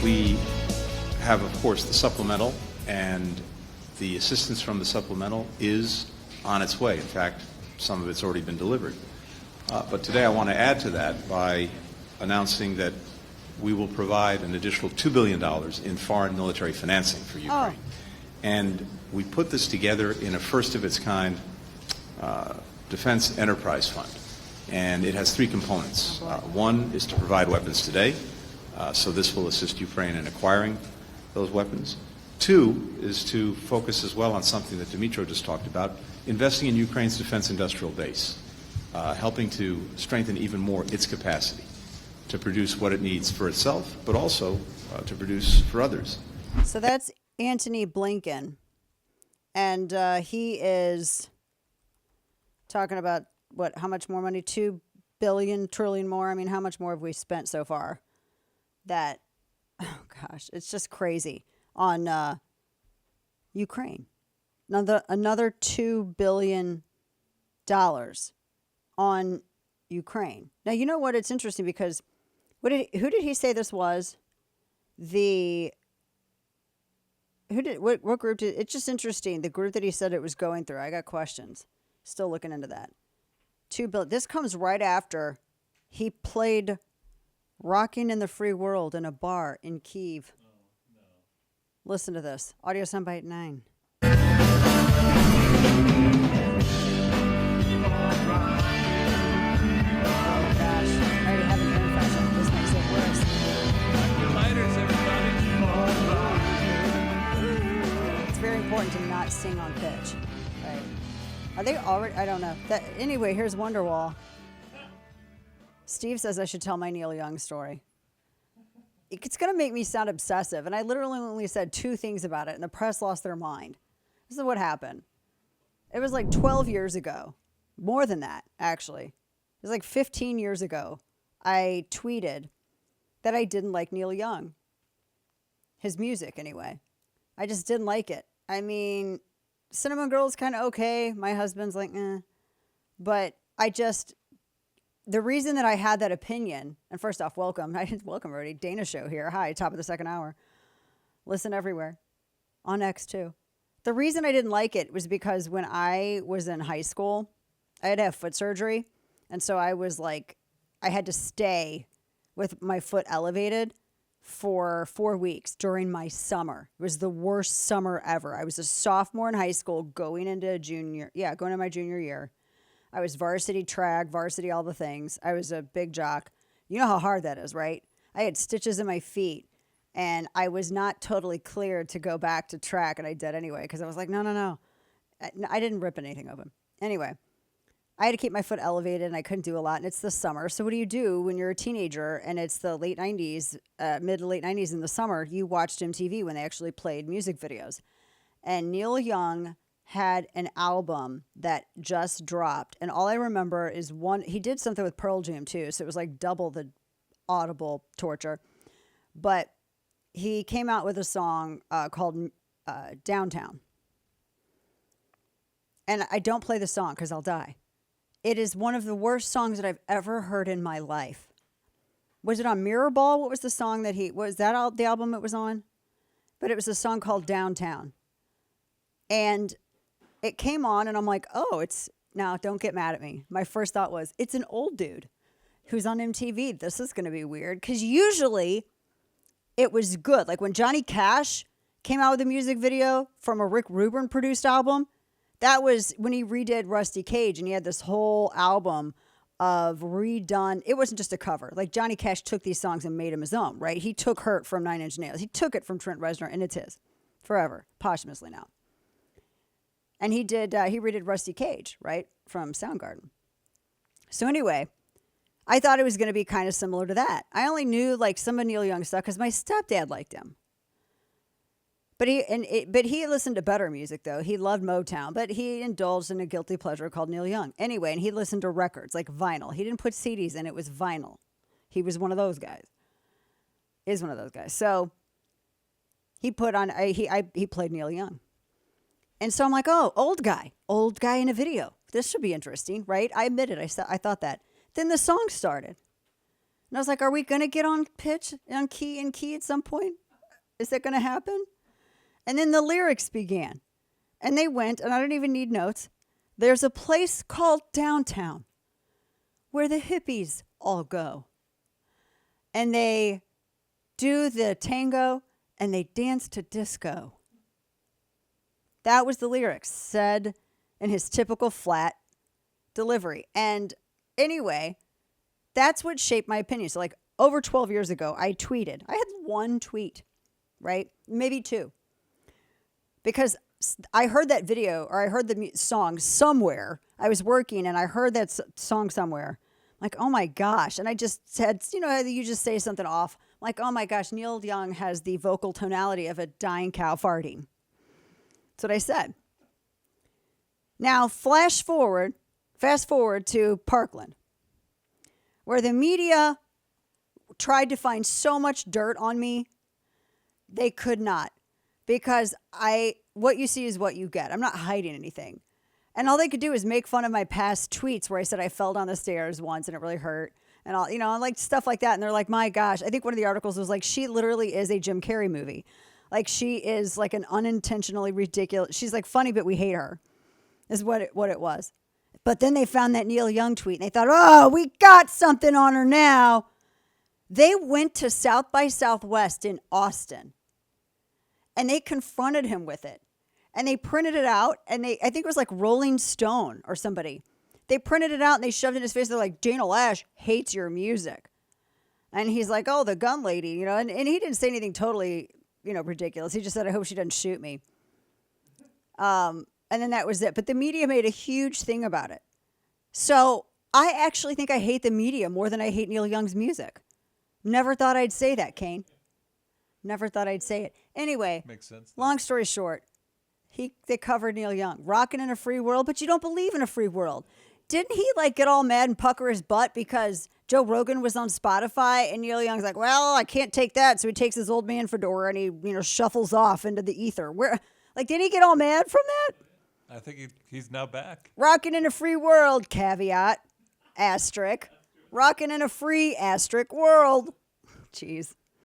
We have, of course, the supplemental, and the assistance from the supplemental is on its way. In fact, some of it's already been delivered. But today I want to add to that by announcing that we will provide an additional $2 billion in foreign military financing for Ukraine. And we put this together in a first-of-its-kind defense enterprise fund. And it has three components. One is to provide weapons today, so this will assist Ukraine in acquiring those weapons. Two is to focus as well on something that Dmytro just talked about, investing in Ukraine's defense industrial base, helping to strengthen even more its capacity to produce what it needs for itself, but also to produce for others. So that's Antony Blinken, and he is talking about how much more money? 2 billion, trillion more. I mean, how much more have we spent so far? That, oh gosh, it's just crazy on Ukraine. Another $2 billion on Ukraine. Now, you know what? It's interesting because who did he say this was? What group did, it's just interesting. The group that he said it was going through. I got questions. Still looking into that. $2 billion. This comes right after he played Rocking in the Free World in a bar in Kyiv. Oh, no. Listen to this. Audio soundbite 9. Important to not sing on pitch, right? Are they already? I don't know. Anyway, here's Wonderwall. Steve says I should tell my Neil Young story. It's going to make me sound obsessive, and I literally only said 2 things about it, and the press lost their mind. This is what happened. It was like 12 years ago. More than that, actually. It was like 15 years ago. I tweeted that I didn't like Neil Young. His music, anyway. I just didn't like it. I mean, Cinnamon Girl's kind of okay. My husband's like, eh. But the reason that I had that opinion, and first off, welcome. I didn't welcome already. Dana Show here. Hi, top of the second hour. Listen everywhere. On X too. The reason I didn't like it was because when I was in high school, I had to have foot surgery. And so I had to stay with my foot elevated for 4 weeks during my summer. It was the worst summer ever. I was a sophomore in high school going into my junior year. I was varsity track, varsity all the things. I was a big jock. You know how hard that is, right? I had stitches in my feet, and I was not totally cleared to go back to track, and I did anyway because I was like, no. I didn't rip anything of him. Anyway, I had to keep my foot elevated, and I couldn't do a lot, and it's the summer. So what do you do when you're a teenager, and it's the late 90s, mid to late 90s in the summer? You watched MTV when they actually played music videos. And Neil Young had an album that just dropped, and all I remember is he did something with Pearl Jam, too, so it was like double the audible torture. But he came out with a song called Downtown. And I don't play the song because I'll die. It is one of the worst songs that I've ever heard in my life. Was it on Mirrorball? What was the song that the album it was on? But it was a song called Downtown. And it came on and I'm like, now don't get mad at me. My first thought was, it's an old dude who's on MTV. This is going to be weird. Because usually it was good. Like when Johnny Cash came out with a music video from a Rick Rubin produced album, that was when he redid Rusty Cage, and he had this whole album of redone. It wasn't just a cover. Like Johnny Cash took these songs and made them his own, right? He took Hurt from Nine Inch Nails. He took it from Trent Reznor, and it's his forever, posthumously now. And he redid Rusty Cage, right, from Soundgarden. So anyway, I thought it was going to be kind of similar to that. I only knew like some of Neil Young's stuff because my stepdad liked him. But he listened to better music, though. He loved Motown, but he indulged in a guilty pleasure called Neil Young. Anyway, and he listened to records, like vinyl. He didn't put CDs in, it was vinyl. He was one of those guys. Is one of those guys. So he played Neil Young. And so I'm like, old guy in a video. This should be interesting, right? I admit it. I thought that. Then the song started. And I was like, are we going to get on pitch, on key at some point? Is that going to happen? And then the lyrics began. And they went, and I don't even need notes. There's a place called downtown where the hippies all go. And they do the tango and they dance to disco. That was the lyrics, said in his typical flat delivery. And anyway, that's what shaped my opinion. So like over 12 years ago, I tweeted. I had one tweet, right? Maybe two. Because I heard that video, or I heard the song somewhere. I was working and I heard that song somewhere. I'm like, oh my gosh. And I just said, you know, you just say something off. I'm like, oh my gosh, Neil Young has the vocal tonality of a dying cow farting. That's what I said. Now, fast forward to Parkland, where the media tried to find so much dirt on me, they could not. Because what you see is what you get. I'm not hiding anything. And all they could do is make fun of my past tweets where I said I fell down the stairs once and it really hurt. And all, you know, like stuff like that. And they're like, my gosh, I think one of the articles was like, she literally is a Jim Carrey movie. Like she is like an unintentionally ridiculous. She's like funny, but we hate her is what it was. But then they found that Neil Young tweet and they thought, oh, we got something on her now. They went to South by Southwest in Austin and they confronted him with it. And they printed it out, and I think it was like Rolling Stone or somebody. They printed it out, and they shoved it in his face. They're like, Dana Lash hates your music. And he's like, oh, the gun lady, you know. And he didn't say anything totally, you know, ridiculous. He just said, I hope she doesn't shoot me. And then that was it. But the media made a huge thing about it. So I actually think I hate the media more than I hate Neil Young's music. Never thought I'd say that, Kane. Never thought I'd say it. Anyway, makes sense. Long story short. They covered Neil Young, rocking in a free world, but you don't believe in a free world. Didn't he like get all mad and pucker his butt because Joe Rogan was on Spotify and Neil Young's like, well, I can't take that. So he takes his old man fedora and he, you know, shuffles off into the ether. Where, like, did he get all mad from that? I think he's now back. Rocking in a free world, caveat, asterisk. Rocking in a free asterisk world. Jeez.